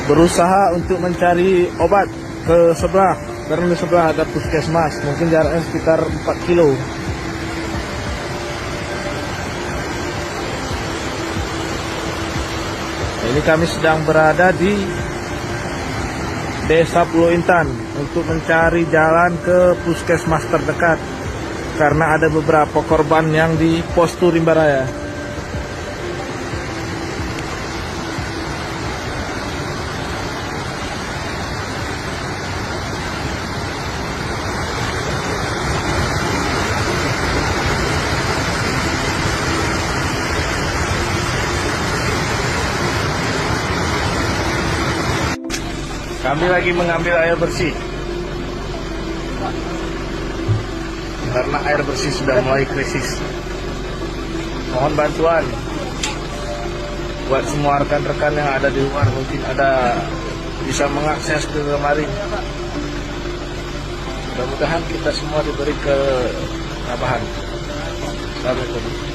Berusaha untuk mencari obat ke sebelah, karena di sebelah ada puskesmas, mungkin jaraknya sekitar 4 kilo. Ini kami sedang berada di Desa Pulau Intan untuk mencari jalan ke puskesmas terdekat, karena ada beberapa korban yang di Postu Rimbaraya. Kami lagi mengambil air bersih karena air bersih sudah mulai krisis. Mohon bantuan buat semua rekan-rekan yang ada di luar, mungkin ada bisa mengakses ke kemari. Mudah-mudahan kita semua diberi ketabahan. Assalamualaikum.